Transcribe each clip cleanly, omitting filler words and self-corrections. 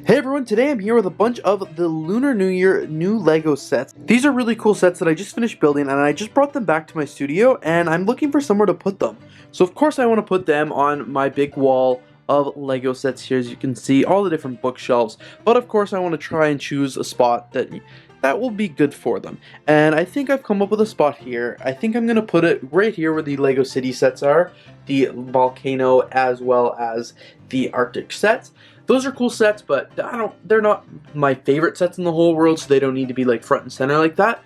Hey everyone, today I'm here with a bunch of the Lunar New Year new LEGO sets. These are really cool sets that I just finished building and I just brought them back to my studio and I'm looking for somewhere to put them. So of course I want to put them on my big wall of LEGO sets here, as you can see, all the different bookshelves. But of course I want to try and choose a spot that will be good for them. And I think I've come up with a spot here. I think I'm going to put it right here where the LEGO City sets are, the volcano as well as the Arctic sets. Those are cool sets, but they're not my favorite sets in the whole world, so they don't need to be like front and center like that.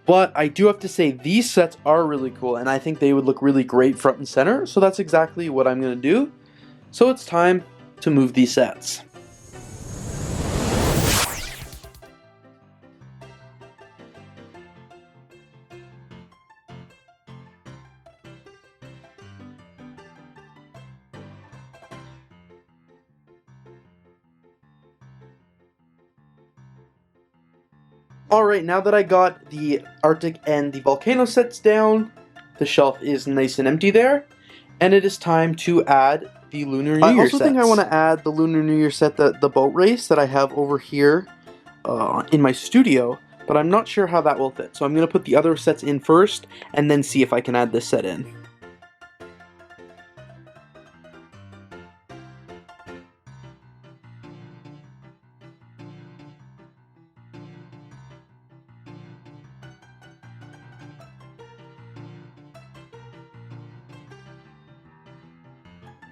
But I do have to say these sets are really cool, and I think they would look really great front and center, so that's exactly what I'm going to do. So it's time to move these sets. Alright, now that I got the Arctic and the volcano sets down, the shelf is nice and empty there, and it is time to add the Lunar New Year sets. I also think I want to add the Lunar New Year set, the boat race that I have over here in my studio, but I'm not sure how that will fit. So I'm going to put the other sets in first, and then see if I can add this set in.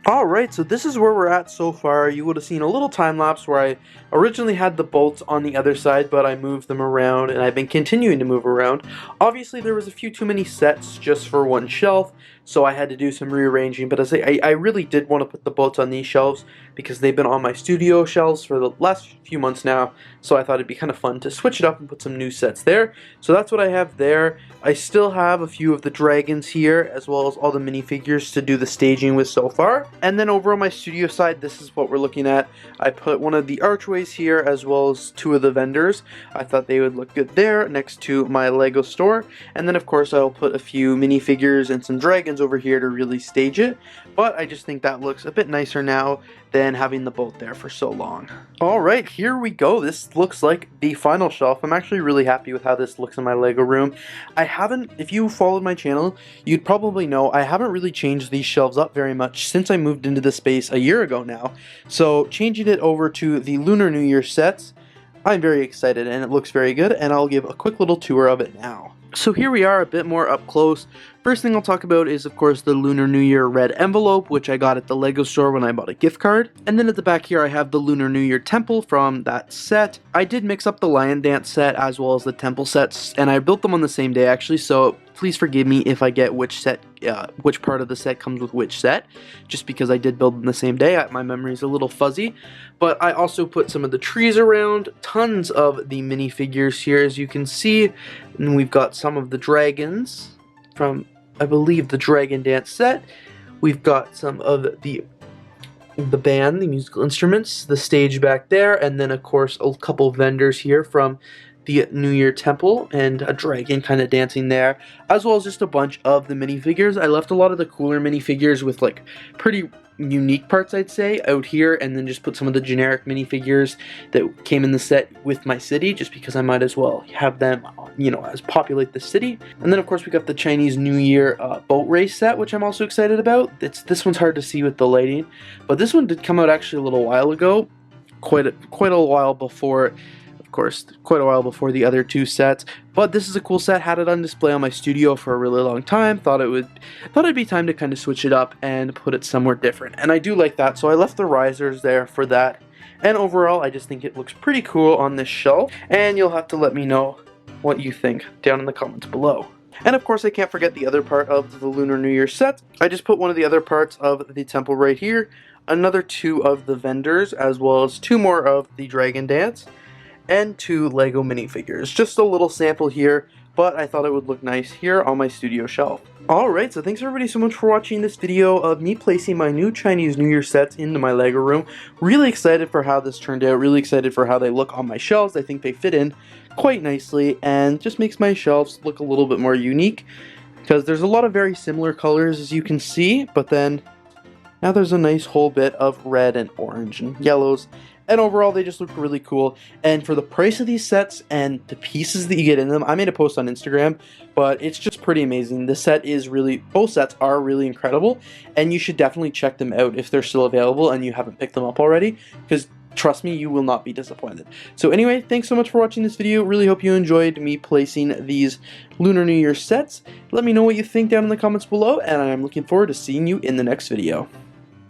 Alright, so this is where we're at so far. You would have seen a little time lapse where I originally had the bolts on the other side, but I moved them around, and I've been continuing to move around. Obviously, there was a few too many sets just for one shelf, so I had to do some rearranging, but as I really did want to put the bolts on these shelves because they've been on my studio shelves for the last few months now, so I thought it'd be kind of fun to switch it up and put some new sets there. So that's what I have there. I still have a few of the dragons here, as well as all the minifigures to do the staging with so far. And then over on my studio side, this is what we're looking at. I put one of the archways here, as well as two of the vendors. I thought they would look good there, next to my LEGO store. And then of course I'll put a few minifigures and some dragons over here to really stage it. But I just think that looks a bit nicer now than having the boat there for so long. Alright, here we go. This looks like the final shelf. I'm actually really happy with how this looks in my LEGO room. If you followed my channel, you'd probably know I haven't really changed these shelves up very much since I moved into the space a year ago now. So changing it over to the Lunar New Year sets, I'm very excited and it looks very good, and I'll give a quick little tour of it now. So here we are, a bit more up close. First thing I'll talk about is, of course, the Lunar New Year red envelope, which I got at the LEGO store when I bought a gift card. And then at the back here I have the Lunar New Year temple from that set. I did mix up the lion dance set as well as the temple sets, and I built them on the same day actually, so please forgive me if I get which part of the set comes with which set, just because I did build them the same day. My memory's a little fuzzy. But I also put some of the trees around, tons of the minifigures here, as you can see, and we've got some of the dragons from, I believe, the Dragon Dance set. We've got some of the band, the musical instruments, the stage back there, and then of course a couple vendors here from the New Year Temple and a dragon kind of dancing there, as well as just a bunch of the minifigures. I left a lot of the cooler minifigures with like pretty unique parts, I'd say, out here, and then just put some of the generic minifigures that came in the set with my city, just because I might as well have them, you know, as populate the city. And then of course we got the Chinese New Year boat race set, which I'm also excited about. This one's hard to see with the lighting, but this one did come out actually a little while ago, quite a while before. Of course, quite a while before the other two sets, but this is a cool set. Had it on display on my studio for a really long time. Thought it'd be time to kind of switch it up and put it somewhere different, and I do like that, so I left the risers there for that. And overall, I just think it looks pretty cool on this shelf, and you'll have to let me know what you think down in the comments below. And of course, I can't forget the other part of the Lunar New Year set. I just put one of the other parts of the temple right here, another two of the vendors, as well as two more of the Dragon Dance, and two LEGO minifigures. Just a little sample here, but I thought it would look nice here on my studio shelf. Alright, so thanks everybody so much for watching this video of me placing my new Chinese New Year sets into my LEGO room. Really excited for how this turned out, really excited for how they look on my shelves. I think they fit in quite nicely and just makes my shelves look a little bit more unique, because there's a lot of very similar colors, as you can see, but then now there's a nice whole bit of red and orange and yellows and overall they just look really cool. And for the price of these sets and the pieces that you get in them, I made a post on Instagram, but it's just pretty amazing. The set is really, both sets are really incredible, and you should definitely check them out if they're still available and you haven't picked them up already, because trust me, you will not be disappointed. So anyway, thanks so much for watching this video. Really hope you enjoyed me placing these Lunar New Year sets. Let me know what you think down in the comments below, and I'm looking forward to seeing you in the next video.